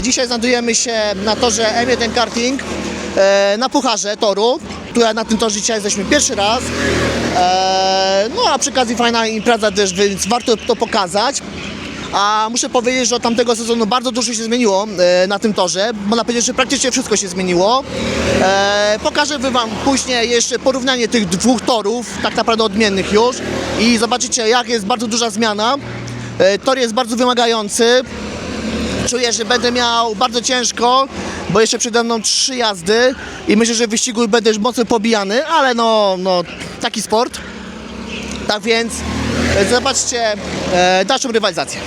Dzisiaj znajdujemy się na torze M1 Karting na pucharze toru. Tu na tym torze dzisiaj jesteśmy pierwszy raz. No a przy okazji fajna impreza też, więc warto to pokazać. A muszę powiedzieć, że od tamtego sezonu bardzo dużo się zmieniło na tym torze. Można powiedzieć, że praktycznie wszystko się zmieniło. Pokażę wam później jeszcze porównanie tych dwóch torów, tak naprawdę odmiennych już. I zobaczycie, jak jest bardzo duża zmiana. Tor jest bardzo wymagający. Czuję, że będę miał bardzo ciężko, bo jeszcze przede mną 3 jazdy i myślę, że w wyścigu będę już mocno pobijany, ale no taki sport. Tak więc zobaczcie dalszą rywalizację.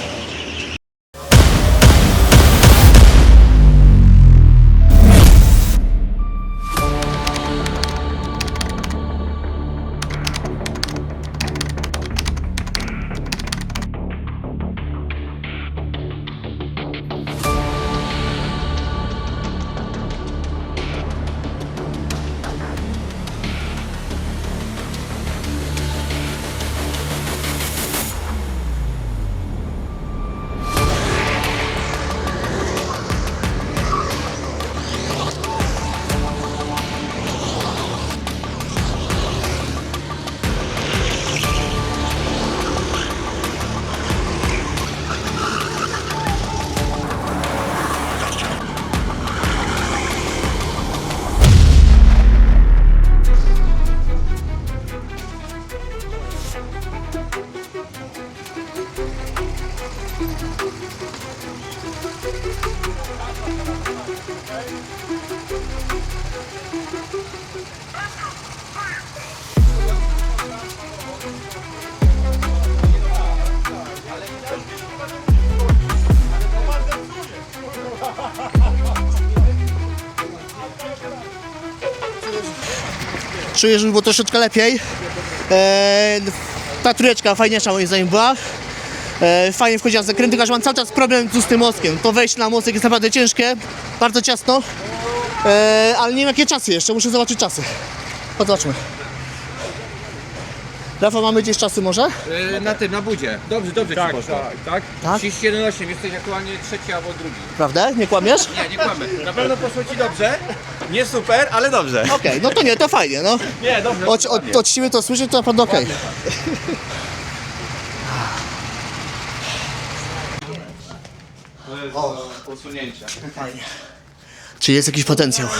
Czuję, że było troszeczkę lepiej. Ta trójeczka fajniejsza moim zdaniem była. Fajnie wchodziła z zakrętu, tylko że mam cały czas problem tu z tym mostkiem. To wejście na mostek jest naprawdę ciężkie, bardzo ciasno. Ale nie wiem jakie czasy jeszcze, muszę zobaczyć czasy. Zobaczmy. Rafał, mamy gdzieś czasy może? Na budzie. Dobrze Tak, ci poszło. tak. Tak? 31,8, jesteś aktualnie trzeci albo drugi. Prawda? Nie kłamiesz? Nie kłamy. Na pewno poszło ci dobrze. Nie super, ale dobrze. Okej, no to nie, to fajnie, no. Nie, dobrze. Od siły to słyszeć, to naprawdę okej. To jest do posunięcia. Czy jest jakiś potencjał? 3,1870.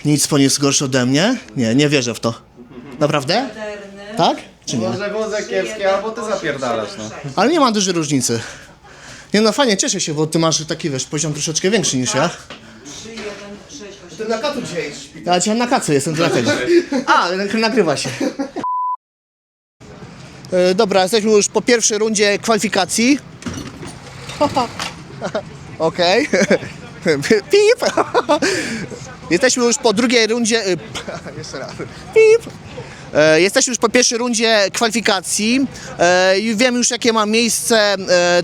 Nic po nie jest gorszy ode mnie? Nie, nie wierzę w to. Naprawdę? Moderny. Tak? Czy nie? Może wózek kiepski, albo ty zapierdalasz, no. Ale nie ma dużej różnicy. Nie no fajnie, cieszę się, bo ty masz taki, wiesz, poziom troszeczkę większy niż ja. 3,168. Ty na kacu dzisiaj Ja dzisiaj na kacu jestem dlatego. A, nagrywa się. Dobra, jesteśmy już po pierwszej rundzie kwalifikacji. Okej. Pip. Jesteśmy już po drugiej rundzie. Jeszcze raz. Pip. Jesteśmy już po pierwszej rundzie kwalifikacji i wiem już jakie mam miejsce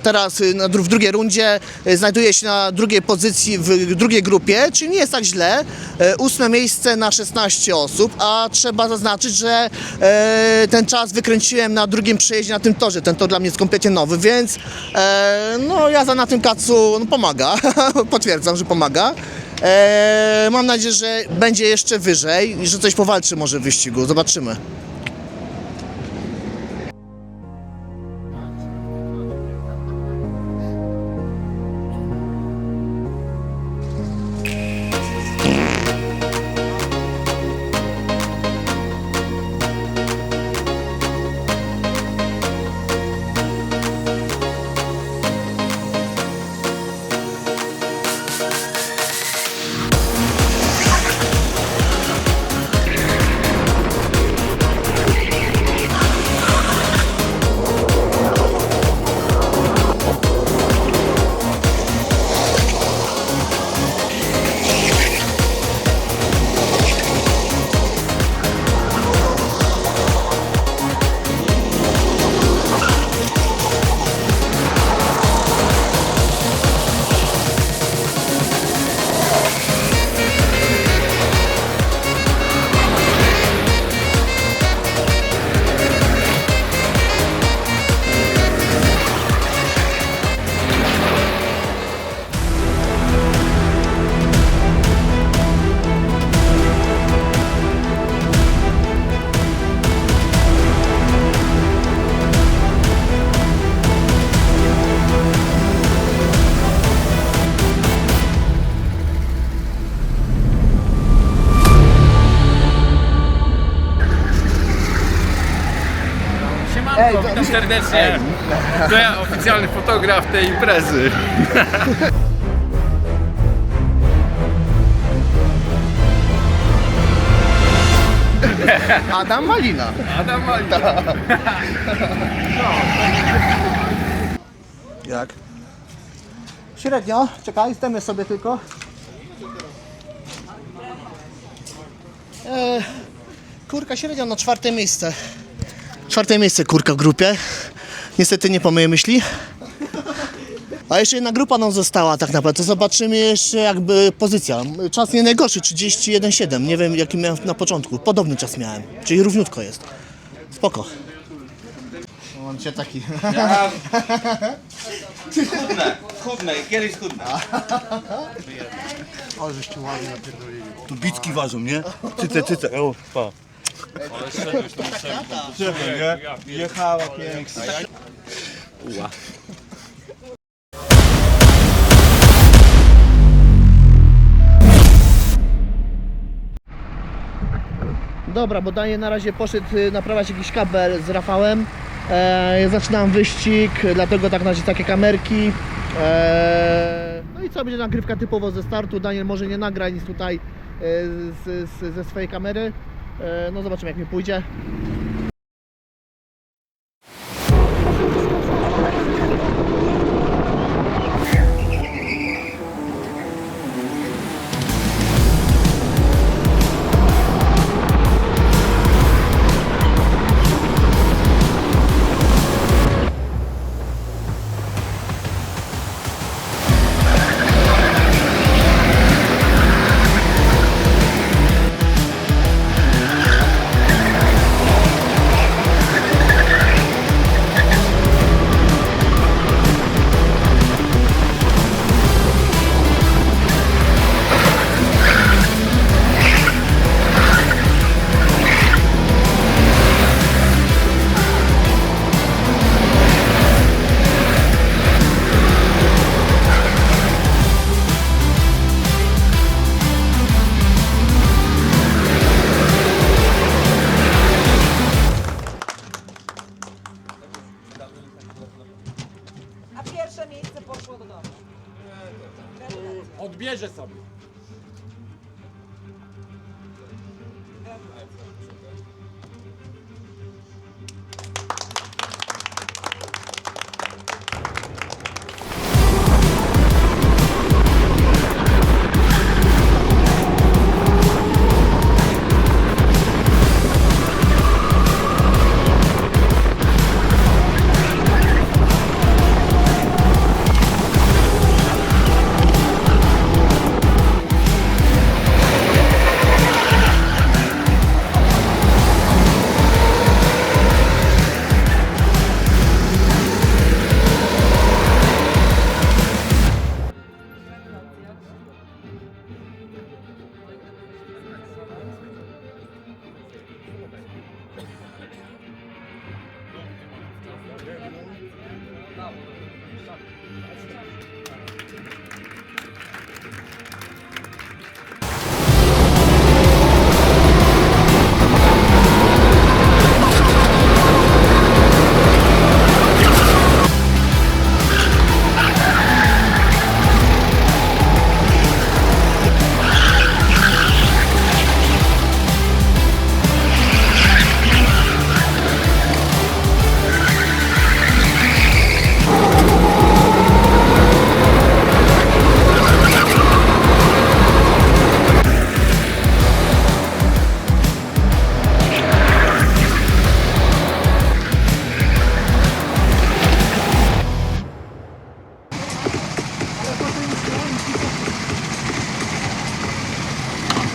teraz w drugiej rundzie. Znajduję się na drugiej pozycji w drugiej grupie, czyli nie jest tak źle. 8 miejsce na 16 osób, a trzeba zaznaczyć, że ten czas wykręciłem na drugim przejeździe na tym torze. Ten tor dla mnie jest kompletnie nowy, więc no jazda na tym kacu pomaga. Potwierdzam, że pomaga. Mam nadzieję, że będzie jeszcze wyżej i że coś powalczy może w wyścigu. Zobaczymy. Siemanko, witam serdecznie. To ja, oficjalny fotograf tej imprezy. Adam Malina. Adam Malina. Jak? Średnio, czekaj, zdejmę sobie tylko. Kurka średnio na 4. miejsce. 4. miejsce kurka w grupie. Niestety nie po mojej myśli. A jeszcze jedna grupa nam została tak naprawdę. Zobaczymy jeszcze jakby pozycja. Czas nie najgorszy, 31,7. Nie wiem jaki miałem na początku. Podobny czas miałem. Czyli równiutko jest. Spoko. On cię taki. Chudne, kiedyś chudne. O, żeście ładnie napierdolili. Tu bicki ważą, nie? Cyce, o, pa. Ale szedłeś tam nie? Jechała pięknie. Dobra, bo Daniel na razie poszedł naprawiać jakiś kabel z Rafałem. Zaczynam wyścig, dlatego tak na razie takie kamerki. No i co, będzie nagrywka typowo ze startu. Daniel może nie nagra nic tutaj ze swojej kamery. No zobaczymy jak mi pójdzie. A pierwsze miejsce poszło do domu. Odbierze sobie.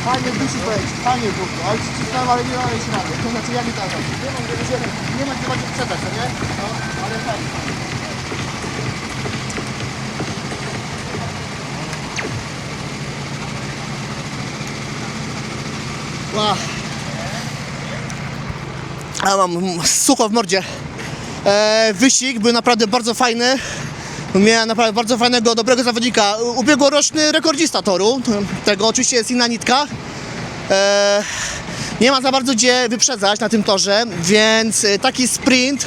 Fajnie dusi powiedzieć, fajnie było, ale cisnąłem, ale nie dałem się rady. To znaczy ja nie dałem. Nie ma gdzie bardziej sprzedać, co nie? No, ale fajnie. Wow. A mam sucho w mordzie. Wyścig był naprawdę bardzo fajny. Miałem naprawdę bardzo fajnego, dobrego zawodnika. Ubiegłoroczny rekordzista toru. Tego oczywiście jest inna nitka. Nie ma za bardzo gdzie wyprzedzać na tym torze, więc taki sprint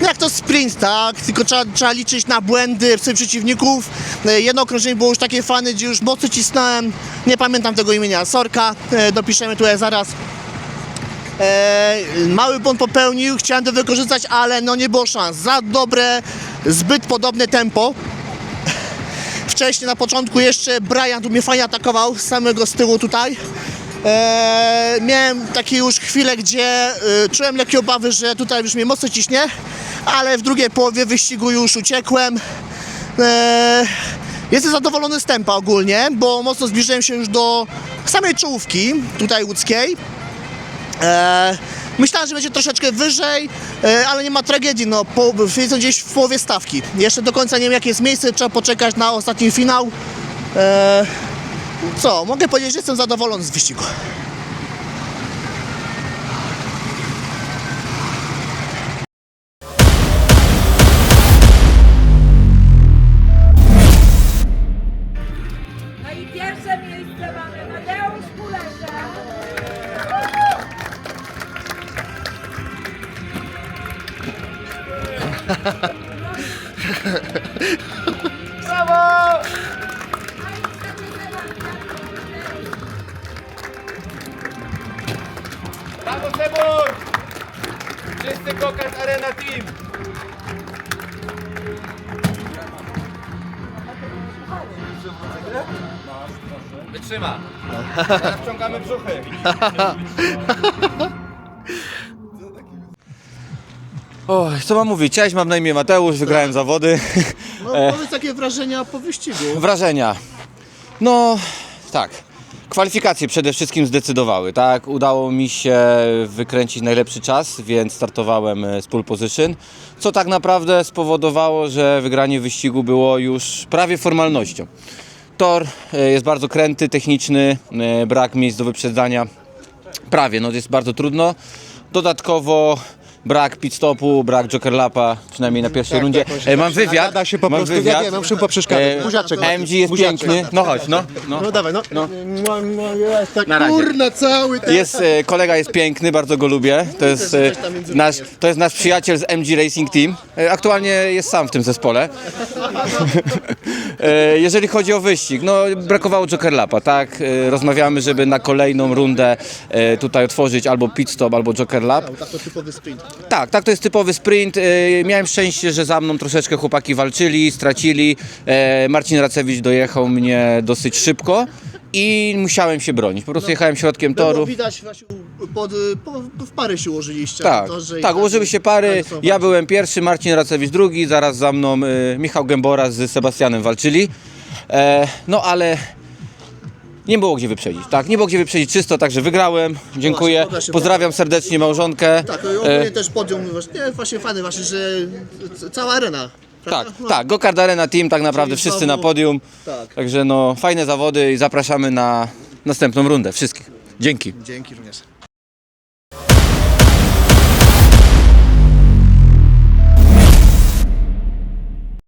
jak to sprint, tak? Tylko trzeba liczyć na błędy swoich przeciwników. Jedno okrążenie było już takie fajne, gdzie już mocno cisnąłem. Nie pamiętam tego imienia, sorka. Dopiszemy tutaj zaraz. Mały błąd popełnił, chciałem to wykorzystać, ale no nie było szans. Za dobre, zbyt podobne tempo. Wcześniej na początku jeszcze Brian tu mnie fajnie atakował z samego z tyłu tutaj. Miałem takie już chwile, gdzie czułem lekkie obawy, że tutaj już mnie mocno ciśnie, ale w drugiej połowie wyścigu już uciekłem. Jestem zadowolony z tempa ogólnie, bo mocno zbliżyłem się już do samej czołówki tutaj łódzkiej. Myślałem, że będzie troszeczkę wyżej, ale nie ma tragedii, no jestem gdzieś w połowie stawki. Jeszcze do końca nie wiem, jakie jest miejsce, trzeba poczekać na ostatni finał. Co, mogę powiedzieć, że jestem zadowolony z wyścigu. No i pierwsze miejsce mamy Mateusz Kulesza. Brawo Sebur! Wszyscy Go-Kart Arena Team! Wytrzyma! Teraz wciągamy brzuchy! Oj, co mam mówić? Cześć, mam na imię Mateusz, wygrałem zawody. No powiedz takie wrażenia po wyścigu. Wrażenia. No, tak. Kwalifikacje przede wszystkim zdecydowały, tak? Udało mi się wykręcić najlepszy czas, więc startowałem z pole position, co tak naprawdę spowodowało, że wygranie wyścigu było już prawie formalnością. Tor jest bardzo kręty, techniczny, brak miejsc do wyprzedzania. Prawie, no jest bardzo trudno. Dodatkowo brak pit stopu, brak joker lapa, przynajmniej na pierwszej rundzie. Mam wywiad. Nada się po mam prostu, wywiad. ja wiem, muszę poprzeszkadzać. Buziaczek. MG jest Buziaczek. piękny. No chodź, no. No dawaj, no. No. Jest tak, Na razie. kurna, cały ten. Jest, kolega jest piękny, bardzo go lubię. To jest nasz przyjaciel z MG Racing Team. Aktualnie jest sam w tym zespole. Jeżeli chodzi o wyścig, no brakowało joker lapa, tak? Rozmawiamy, żeby na kolejną rundę tutaj otworzyć albo pit stop, albo joker lap. Tak, to typowy sprint. Tak, to jest typowy sprint. Miałem szczęście, że za mną troszeczkę chłopaki walczyli, stracili. Marcin Racewicz dojechał mnie dosyć szybko i musiałem się bronić. Po prostu jechałem środkiem No, bo toru. widać, właśnie w pary się ułożyliście. Tak, to, że tak, ułożyły się pary. są Ja byłem pierwszy, Marcin Racewicz drugi, zaraz za mną Michał Gębora z Sebastianem walczyli. No ale nie było gdzie wyprzedzić, tak? Nie było gdzie wyprzedzić czysto, także wygrałem. Dziękuję. Właśnie, Pozdrawiam serdecznie małżonkę. Tak, i ogólnie też podium, właśnie fajny właśnie, że cała arena. Tak, prawda? No, tak, Go-Kart Arena Team, tak naprawdę Czyli wszyscy znowu- na podium. Tak. Także no, fajne zawody i zapraszamy na następną rundę. Wszystkich. Dzięki. Dzięki również.